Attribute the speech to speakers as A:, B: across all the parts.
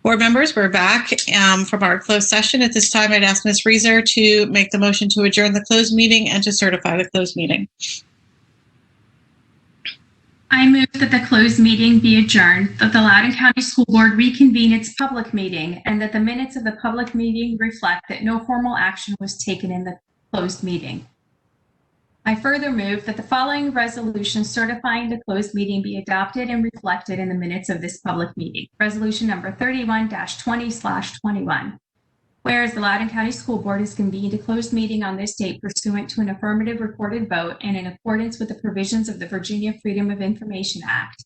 A: Board members, we're back from our closed session. At this time, I'd ask Ms. Reaser to make the motion to adjourn the closed meeting and to certify the closed meeting.
B: I move that the closed meeting be adjourned, that the Loudoun County School Board reconvene its public meeting, and that the minutes of the public meeting reflect that no formal action was taken in the closed meeting. I further move that the following resolution certifying the closed meeting be adopted and reflected in the minutes of this public meeting. Resolution number 31-20/21. Whereas the Loudoun County School Board has convened a closed meeting on this date pursuant to an affirmative recorded vote and in accordance with the provisions of the Virginia Freedom of Information Act.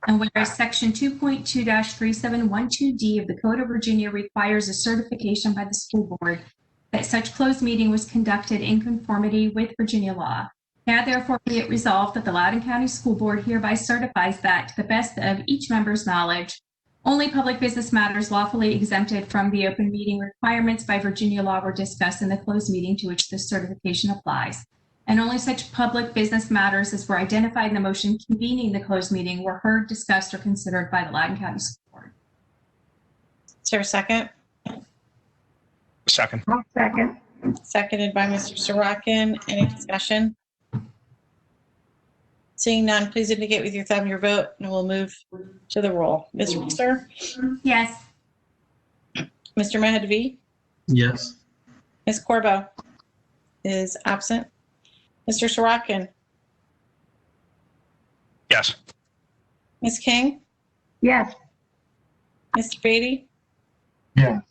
B: And whereas Section 2.2-3712D of the Code of Virginia requires a certification by the school board that such closed meeting was conducted in conformity with Virginia law. Now therefore be it resolved that the Loudoun County School Board hereby certifies that, to the best of each member's knowledge, only public business matters lawfully exempted from the open meeting requirements by Virginia law were discussed in the closed meeting to which this certification applies. And only such public business matters as were identified in the motion convening the closed meeting were heard, discussed, or considered by the Loudoun County School Board.
A: Is there a second?
C: Second.
D: Second.
A: Seconded by Mr. Sorokin. Any discussion? Seeing none, please indicate with your thumb your vote, and we'll move to the roll. Ms. Reaser?
B: Yes.
A: Mr. Mahadavi?
C: Yes.
A: Ms. Corbo is absent. Mr. Sorokin?
C: Yes.
A: Ms. King?
D: Yes.
A: Mr. Beatty?
C: Yes.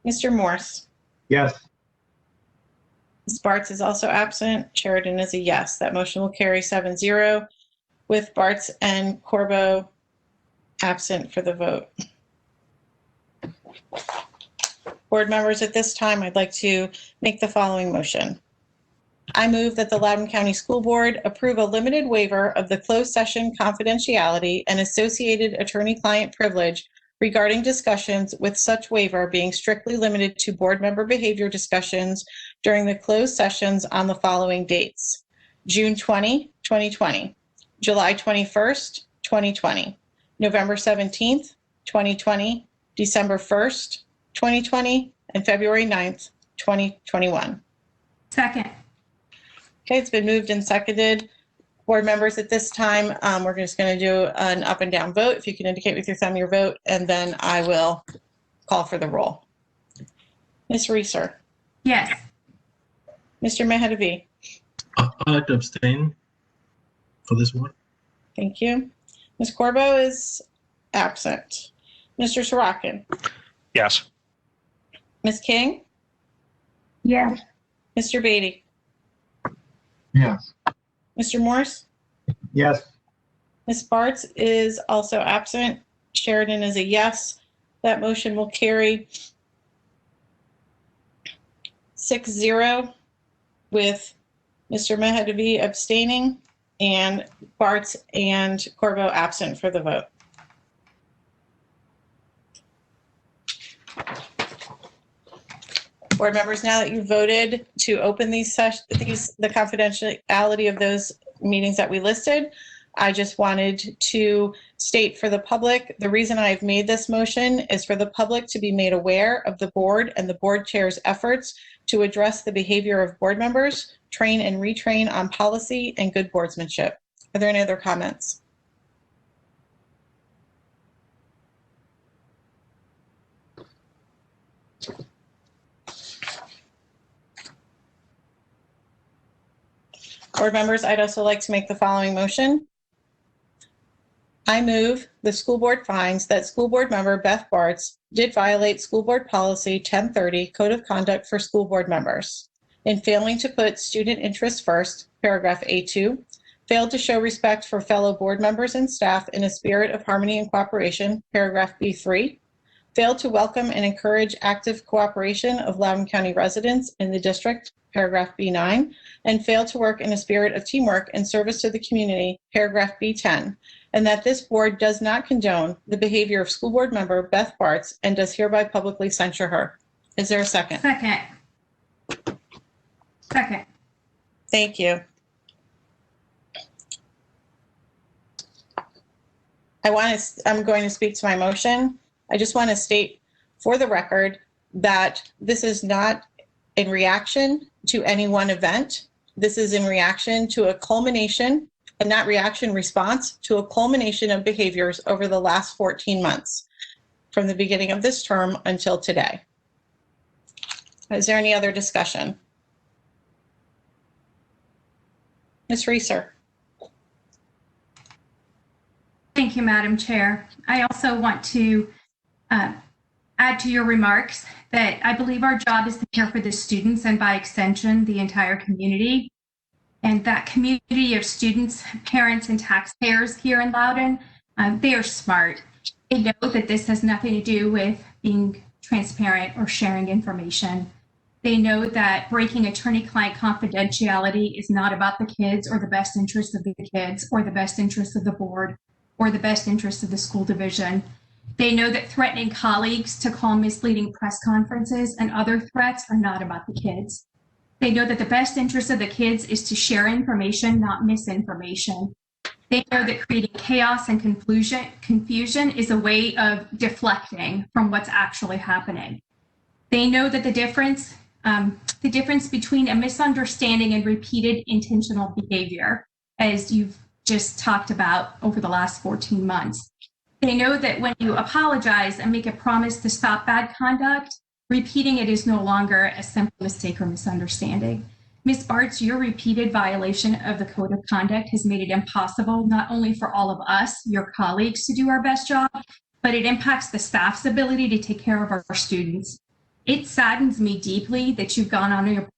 A: Mr. Morse?
C: Yes.
A: Ms. Barts is also absent. Sheridan is a yes. That motion will carry 7-0 with Barts and Corbo absent for the vote. Board members, at this time, I'd like to make the following motion. I move that the Loudoun County School Board approve a limited waiver of the closed session confidentiality and associated attorney-client privilege regarding discussions, with such waiver being strictly limited to board member behavior discussions during the closed sessions on the following dates: June 20, 2020, July 21st, 2020, November 17th, 2020, December 1st, 2020, and February 9th, 2021.
B: Second.
A: Okay, it's been moved and seconded. Board members, at this time, we're just going to do an up and down vote. If you can indicate with your thumb your vote, and then I will call for the roll. Ms. Reaser?
B: Yes.
A: Mr. Mahadavi?
C: I'd like to abstain for this one.
A: Thank you. Ms. Corbo is absent. Mr. Sorokin?
C: Yes.
A: Ms. King?
D: Yes.
A: Mr. Beatty?
C: Yes.
A: Mr. Morse?
C: Yes.
A: Ms. Barts is also absent. Sheridan is a yes. That motion will carry 6-0 with Mr. Mahadavi abstaining and Barts and Corbo absent for the vote. Board members, now that you've voted to open the confidentiality of those meetings that we listed, I just wanted to state for the public, the reason I've made this motion is for the public to be made aware of the board and the board chair's efforts to address the behavior of board members, train and retrain on policy and good boardsmanship. Are there any other comments? Board members, I'd also like to make the following motion. I move the school board finds that school board member Beth Barts did violate school board policy 1030, Code of Conduct for School Board Members, in failing to put student interests first, paragraph A2, failed to show respect for fellow board members and staff in a spirit of harmony and cooperation, paragraph B3, failed to welcome and encourage active cooperation of Loudoun County residents in the district, paragraph B9, and failed to work in a spirit of teamwork and service to the community, paragraph B10, and that this board does not condone the behavior of school board member Beth Barts and does hereby publicly censure her. Is there a second?
B: Second. Second.
A: Thank you. I'm going to speak to my motion. I just want to state for the record that this is not in reaction to any one event. This is in reaction to a culmination, and not reaction, response to a culmination of behaviors over the last 14 months, from the beginning of this term until today. Is there any other discussion? Ms. Reaser.
B: Thank you, Madam Chair. I also want to add to your remarks that I believe our job is to care for the students and by extension, the entire community. And that community of students, parents, and taxpayers here in Loudoun, they are smart. They know that this has nothing to do with being transparent or sharing information. They know that breaking attorney-client confidentiality is not about the kids or the best interest of the kids or the best interest of the board or the best interest of the school division. They know that threatening colleagues to call misleading press conferences and other threats are not about the kids. They know that the best interest of the kids is to share information, not misinformation. They know that creating chaos and confusion is a way of deflecting from what's actually happening. They know that the difference between a misunderstanding and repeated intentional behavior, as you've just talked about over the last 14 months. They know that when you apologize and make a promise to stop bad conduct, repeating it is no longer a simple mistake or misunderstanding. Ms. Barts, your repeated violation of the code of conduct has made it impossible not only for all of us, your colleagues, to do our best job, but it impacts the staff's ability to take care of our students. It saddens me deeply that you've gone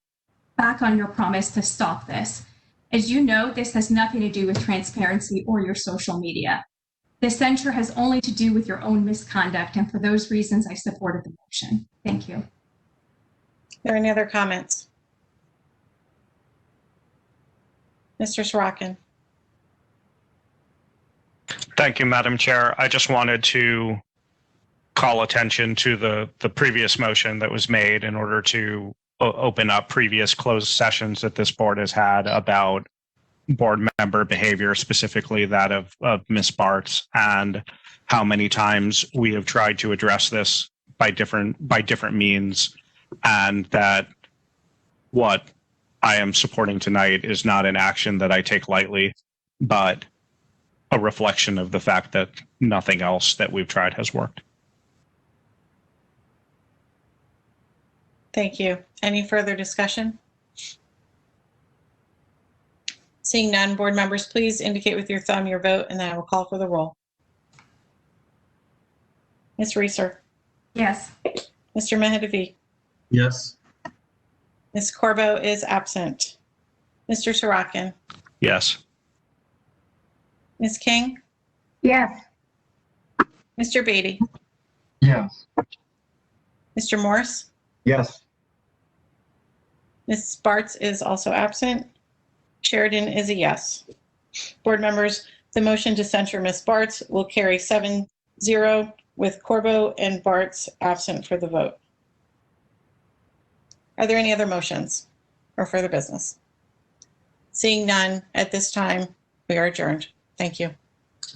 B: back on your promise to stop this. As you know, this has nothing to do with transparency or your social media. The censure has only to do with your own misconduct, and for those reasons, I supported the motion. Thank you.
A: Are there any other comments? Mr. Sorokin.
E: Thank you, Madam Chair. I just wanted to call attention to the previous motion that was made in order to open up previous closed sessions that this board has had about board member behavior, specifically that of Ms. Barts, and how many times we have tried to address this by different means, and that what I am supporting tonight is not an action that I take lightly, but a reflection of the fact that nothing else that we've tried has worked.
A: Thank you. Any further discussion? Seeing none, board members, please indicate with your thumb your vote, and then I will call for the roll. Ms. Reaser.
B: Yes.
A: Mr. Mahadavi.
C: Yes.
A: Ms. Corbo is absent. Mr. Sorokin.
E: Yes.
A: Ms. King.
D: Yes.
A: Mr. Beatty.
F: Yes.
A: Mr. Morse.
F: Yes.
A: Ms. Barts is also absent. Sheridan is a yes. Board members, the motion to censure Ms. Barts will carry 7-0 with Corbo and Barts absent for the vote. Are there any other motions or further business? Seeing none at this time, we are adjourned. Thank you.